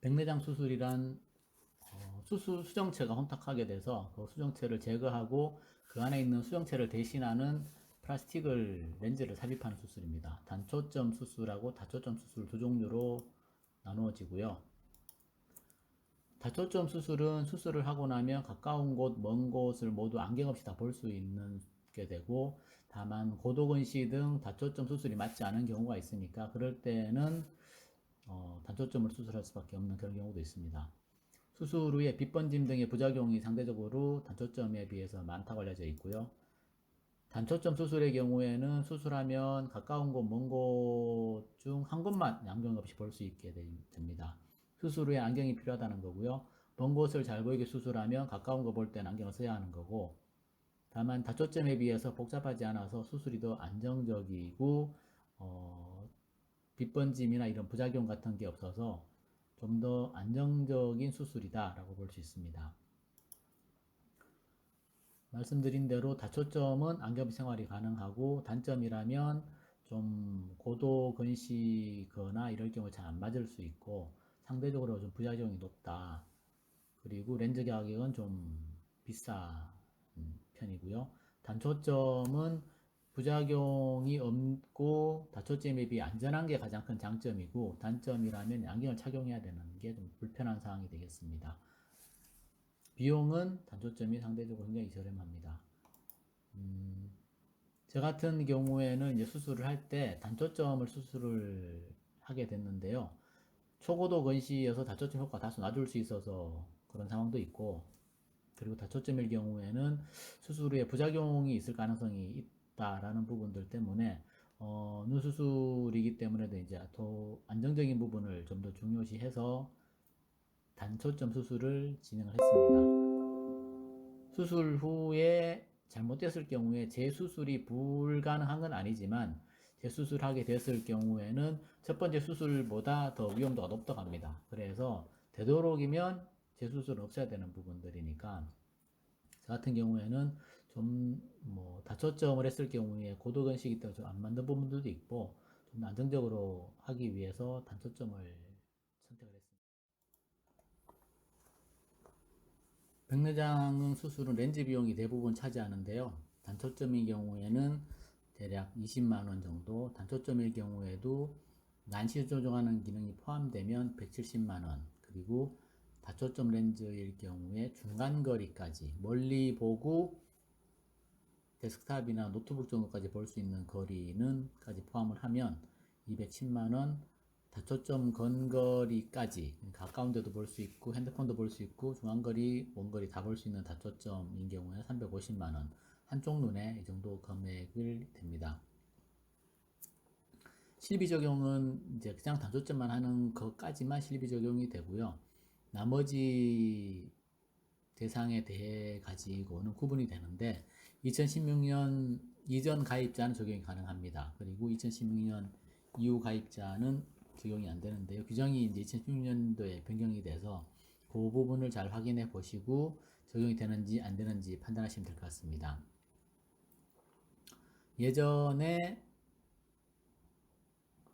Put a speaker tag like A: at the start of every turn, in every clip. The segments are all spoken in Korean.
A: 백내장 수술이란 수술 수정체가 혼탁하게 돼서 그 수정체를 제거하고 그 안에 있는 수정체를 대신하는 플라스틱을 렌즈를 삽입하는 수술입니다. 단초점 수술하고 다초점 수술 두 종류로 나누어지고요. 다초점 수술은 수술을 하고 나면 가까운 곳, 먼 곳을 모두 안경 없이 다 볼 수 있는 게 되고, 다만 고도근시 등 다초점 수술이 맞지 않은 경우가 있으니까 그럴 때는 단초점을 수술할 수밖에 없는 그런 경우도 있습니다. 수술 후에 빛번짐 등의 부작용이 상대적으로 단초점에 비해서 많다고 알려져 있고요. 단초점 수술의 경우에는 수술하면 가까운 곳, 먼 곳 중 한 곳만 안경 없이 볼 수 있게 됩니다. 수술 후에 안경이 필요하다는 거고요. 먼 곳을 잘 보이게 수술하면 가까운 거 볼 때는 안경을 써야 하는 거고, 다만 다초점에 비해서 복잡하지 않아서 수술이 더 안정적이고 빛번짐이나 이런 부작용 같은 게 없어서 좀 더 안정적인 수술이다 라고 볼 수 있습니다. 말씀드린 대로 다초점은 안경 생활이 가능하고, 단점이라면 좀 고도 근시거나 이럴 경우 잘 안 맞을 수 있고 상대적으로 좀 부작용이 높다. 그리고 렌즈 가격은 좀 비싼 편이고요. 단초점은 부작용이 없고 다초점에 비해 안전한 게 가장 큰 장점이고, 단점이라면 안경을 착용해야 되는 게 좀 불편한 상황이 되겠습니다. 비용은 단초점이 상대적으로 굉장히 저렴합니다. 저 같은 경우에는 이제 수술을 할 때 단초점을 수술을 하게 됐는데요. 초고도 근시여서 다초점 효과가 다소 낮을 수 있어서 그런 상황도 있고, 그리고 다초점일 경우에는 수술 후에 부작용이 있을 가능성이 있다라는 부분들 때문에 눈 수술이기 때문에도 이제 더 안정적인 부분을 좀 더 중요시해서 단초점 수술을 진행을 했습니다. 수술 후에 잘못됐을 경우에 재수술이 불가능한 건 아니지만, 재수술하게 됐을 경우에는 첫 번째 수술보다 더 위험도가 높다고 합니다. 그래서 되도록이면 재수술은 없어야 되는 부분들이니까, 저 같은 경우에는 좀 뭐 다초점을 했을 경우에 고도근시기 때문에 좀 안 맞는 부분들도 있고, 좀 안정적으로 하기 위해서 단초점을 선택을 했습니다. 백내장 수술은 렌즈 비용이 대부분 차지하는데요. 단초점인 경우에는 대략 20만 원 정도, 단초점일 경우에도 난시 조정하는 기능이 포함되면 170만 원, 그리고 다초점 렌즈일 경우에 중간거리까지 멀리 보고 데스크탑이나 노트북 정도까지 볼 수 있는 거리는까지 포함을 하면 210만 원, 다초점 근거리까지 가까운 데도 볼 수 있고 핸드폰도 볼 수 있고 중앙거리, 원거리 다 볼 수 있는 다초점인 경우에 350만 원, 한쪽 눈에 이 정도 금액을 됩니다. 실비 적용은 이제 그냥 단초점만 하는 것까지만 실비 적용이 되고요. 나머지 대상에 대해 가지고는 구분이 되는데, 2016년 이전 가입자는 적용이 가능합니다. 그리고 2016년 이후 가입자는 적용이 안 되는데요. 규정이 이제 2016년도에 변경이 돼서 그 부분을 잘 확인해 보시고 적용이 되는지 안 되는지 판단하시면 될 것 같습니다. 예전에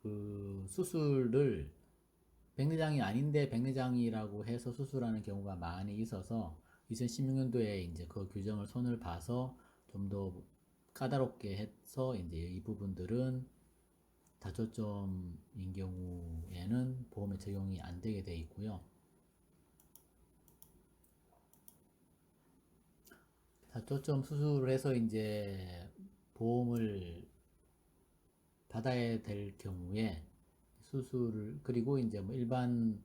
A: 그 수술을 백내장이 아닌데 백내장이라고 해서 수술하는 경우가 많이 있어서 2016년도에 이제 그 규정을 손을 봐서 좀 더 까다롭게 해서 이제 이 부분들은 다초점인 경우에는 보험에 적용이 안 되게 돼 있고요. 다초점 수술을 해서 이제 보험을 받아야 될 경우에 수술을, 그리고 이제 뭐 일반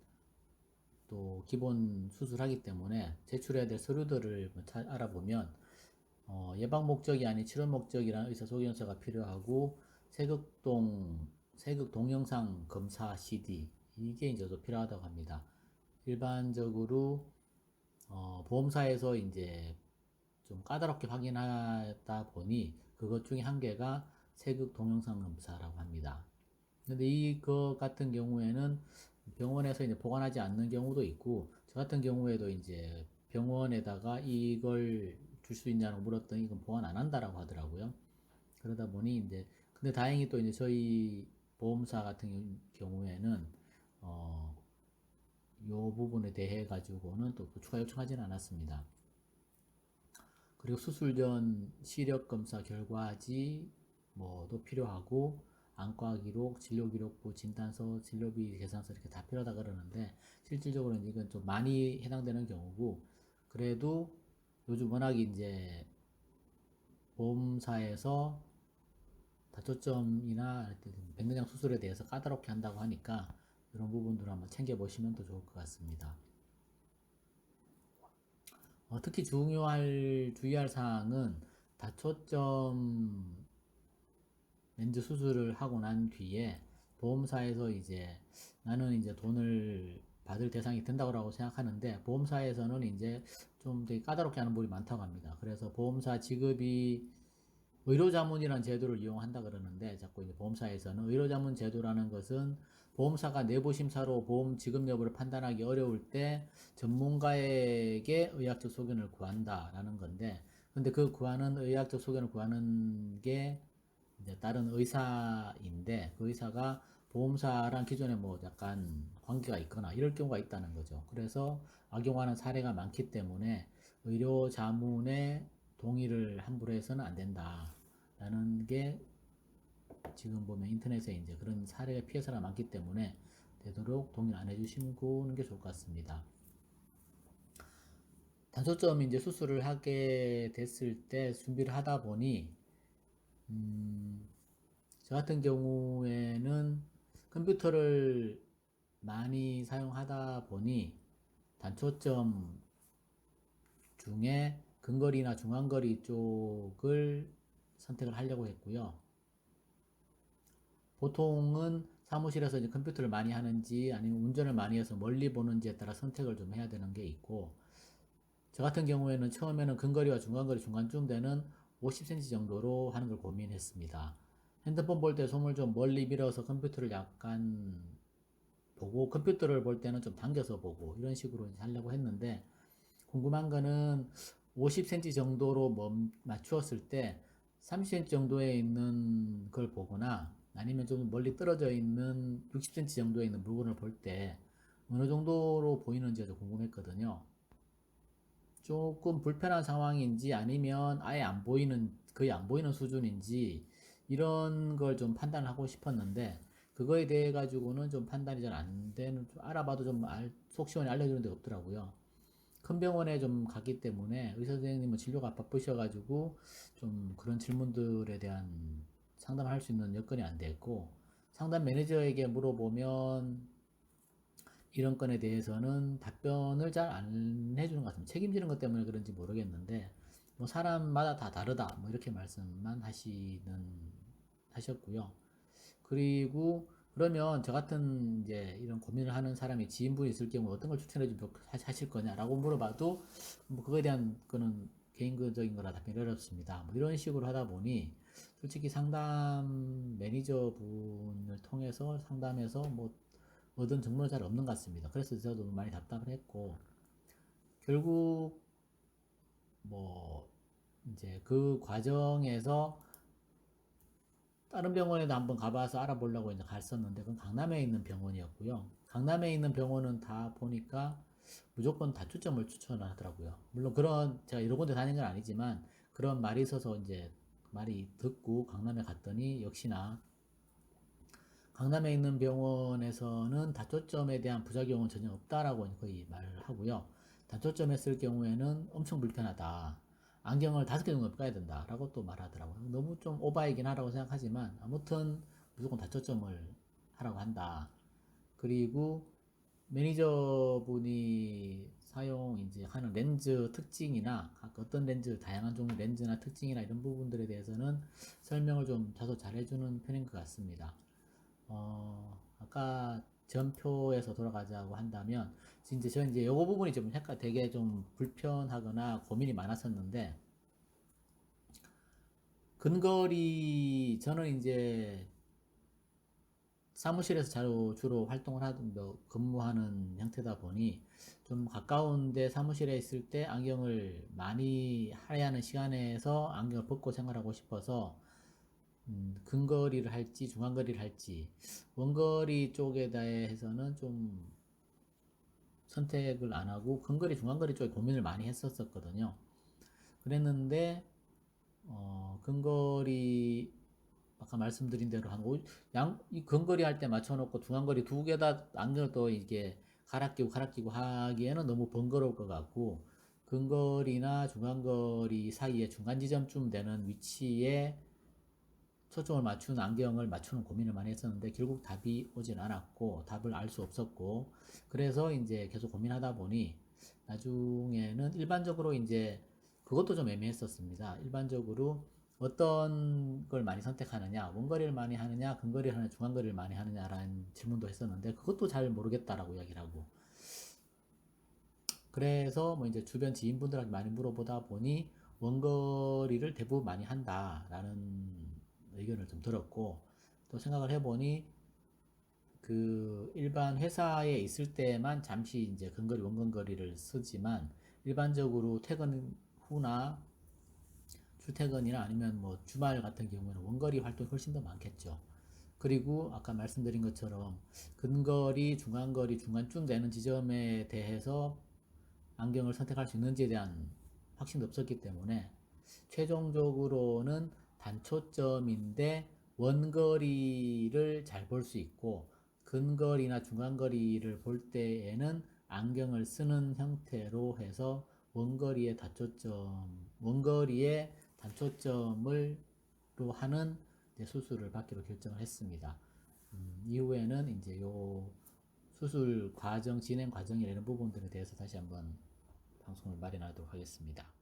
A: 또 기본 수술하기 때문에 제출해야 될 서류들을 잘 알아보면 예방 목적이 아닌 치료 목적이라는 의사소견서가 필요하고, 세극 동영상 검사 CD 이게 이제 또 필요하다고 합니다. 일반적으로 보험사에서 이제 좀 까다롭게 확인하다 보니 그것 중에 한 개가 세극 동영상 검사라고 합니다. 근데 이거 같은 경우에는 병원에서 이제 보관하지 않는 경우도 있고, 저 같은 경우에도 이제 병원에다가 이걸 줄 수 있냐고 물었더니 이건 보관 안 한다라고 하더라고요. 그러다 보니 이제, 근데 다행히 또 이제 저희 보험사 같은 경우에는 어 요 부분에 대해 가지고는 또 추가 요청하지는 않았습니다. 그리고 수술 전 시력 검사 결과지 뭐도 필요하고 안과 기록, 진료 기록부, 진단서, 진료비 계산서 이렇게 다 필요하다 그러는데 실질적으로는 이건 좀 많이 해당되는 경우고 그래도 요즘 워낙 이제 보험사에서 다초점이나 백내장 수술에 대해서 까다롭게 한다고 하니까 이런 부분들을 한번 챙겨보시면 더 좋을 것 같습니다. 특히 주의할 사항은 다초점 렌즈 수술을 하고 난 뒤에 보험사에서 이제 나는 이제 돈을 받을 대상이 된다고 생각하는데 보험사에서는 이제 좀 되게 까다롭게 하는 부분이 많다고 합니다. 그래서 보험사 지급이 의료자문이라는 제도를 이용한다 그러는데 자꾸 이제 보험사에서는 의료자문 제도라는 것은 보험사가 내부 심사로 보험 지급 여부를 판단하기 어려울 때 전문가에게 의학적 소견을 구한다라는 건데 근데 그 구하는 의학적 소견을 구하는 게 이제 다른 의사인데 그 의사가 보험사랑 기존에 뭐 약간 관계가 있거나 이럴 경우가 있다는 거죠. 그래서 악용하는 사례가 많기 때문에 의료 자문의 동의를 함부로 해서는 안 된다라는 게 지금 보면 인터넷에 이제 그런 사례가 피해서가 많기 때문에 되도록 동의를 안 해주시는 게 좋을 것 같습니다. 단초점 이제 수술을 하게 됐을 때 준비를 하다 보니 저 같은 경우에는 컴퓨터를 많이 사용하다 보니 단초점 중에 근거리나 중앙거리 쪽을 선택을 하려고 했고요. 보통은 사무실에서 이제 컴퓨터를 많이 하는지 아니면 운전을 많이 해서 멀리 보는지에 따라 선택을 좀 해야 되는 게 있고 저 같은 경우에는 처음에는 근거리와 중간거리 중간쯤 되는 50cm 정도로 하는 걸 고민했습니다. 핸드폰 볼 때 손을 좀 멀리 밀어서 컴퓨터를 약간 보고 컴퓨터를 볼 때는 좀 당겨서 보고 이런 식으로 하려고 했는데 궁금한 거는 50cm 정도로 맞추었을 때 30cm 정도에 있는 걸 보거나 아니면 좀 멀리 떨어져 있는 60cm 정도에 있는 물건을 볼 때 어느 정도로 보이는지가 좀 궁금했거든요. 조금 불편한 상황인지 아니면 아예 안 보이는, 거의 안 보이는 수준인지 이런 걸 좀 판단하고 싶었는데 그거에 대해 가지고는 좀 판단이 잘 안 되는, 좀 알아봐도 좀 속 시원히 알려주는 데 없더라고요. 큰 병원에 좀 갔기 때문에 의사 선생님은 진료가 바쁘셔가지고 좀 그런 질문들에 대한 상담을 할 수 있는 여건이 안 됐고 상담 매니저에게 물어보면 이런 건에 대해서는 답변을 잘 안 해주는 것 같습니다. 책임지는 것 때문에 그런지 모르겠는데 뭐 사람마다 다 다르다 뭐 이렇게 말씀만 하셨고요. 그리고 그러면 저 같은 이제 이런 고민을 하는 사람이 지인분이 있을 경우 어떤 걸 추천해 주면 하실 거냐라고 물어봐도 뭐 그거에 대한 거는 개인적인 거라 답변이 어렵습니다. 뭐 이런 식으로 하다 보니 솔직히 상담 매니저분을 통해서 상담해서 뭐 얻은 정보는 잘 없는 것 같습니다. 그래서 저도 많이 답답을 했고 결국 뭐 이제 그 과정에서 다른 병원에도 한번 가봐서 알아보려고 이제 갔었는데 그건 강남에 있는 병원이었고요. 강남에 있는 병원은 다 보니까 무조건 다초점을 추천하더라고요. 물론 그런 제가 여러 군데 다닌 건 아니지만 그런 말이 있어서 이제 말이 듣고 강남에 갔더니 역시나 강남에 있는 병원에서는 다초점에 대한 부작용은 전혀 없다라고 거의 말을 하고요. 다초점 했을 경우에는 엄청 불편하다. 안경을 5개 정도 까야 된다라고 또 말하더라고요. 너무 좀 오바이긴 하라고 생각하지만 아무튼 무조건 다초점을 하라고 한다. 그리고 매니저분이 사용 이제 하는 렌즈 특징이나 각 어떤 렌즈 다양한 종류 렌즈나 특징이나 이런 부분들에 대해서는 설명을 좀 다소 잘 해주는 편인 것 같습니다. 아까 전표에서 돌아가자고 한다면, 이제 저는 이제 요거 부분이 좀 약간 되게 좀 불편하거나 고민이 많았었는데, 근거리, 저는 이제 사무실에서 주로 활동을 하던, 뭐 근무하는 형태다 보니, 좀 가까운데 사무실에 있을 때 안경을 많이 해야 하는 시간에서 안경을 벗고 생활하고 싶어서, 근거리를 할지 중간거리를 할지 원거리 쪽에 대해서는 좀 선택을 안 하고 근거리, 중간거리 쪽에 고민을 많이 했었거든요. 그랬는데 근거리 아까 말씀드린 대로 이 근거리 할 때 맞춰놓고 중간거리 두 개 다 안경을 또 이게 갈아 끼고 하기에는 너무 번거로울 것 같고 근거리나 중간거리 사이에 중간 지점쯤 되는 위치에 초점을 맞춘 안경을 맞추는 고민을 많이 했었는데 결국 답이 오진 않았고 답을 알 수 없었고 그래서 이제 계속 고민하다 보니 나중에는 일반적으로 이제 그것도 좀 애매했었습니다. 일반적으로 어떤 걸 많이 선택하느냐, 원거리를 많이 하느냐, 근거리를 하느냐, 중간거리를 많이 하느냐라는 질문도 했었는데 그것도 잘 모르겠다라고 이야기를 하고 그래서 뭐 이제 주변 지인분들한테 많이 물어보다 보니 원거리를 대부분 많이 한다라는 의견을 좀 들었고 또 생각을 해보니 그 일반 회사에 있을 때만 잠시 이제 근거리 원근거리를 쓰지만 일반적으로 퇴근 후나 출퇴근이나 아니면 뭐 주말 같은 경우에는 원거리 활동이 훨씬 더 많겠죠. 그리고 아까 말씀드린 것처럼 근거리, 중간거리, 중간쯤 되는 지점에 대해서 안경을 선택할 수 있는지에 대한 확신도 없었기 때문에 최종적으로는 단초점인데 원거리를 잘 볼 수 있고 근거리나 중간거리를 볼 때에는 안경을 쓰는 형태로 해서 원거리의 단초점을 로 하는 수술을 받기로 결정을 했습니다. 이후에는 이제 요 수술 과정, 진행 과정이라는 부분들에 대해서 다시 한번 방송을 마련하도록 하겠습니다.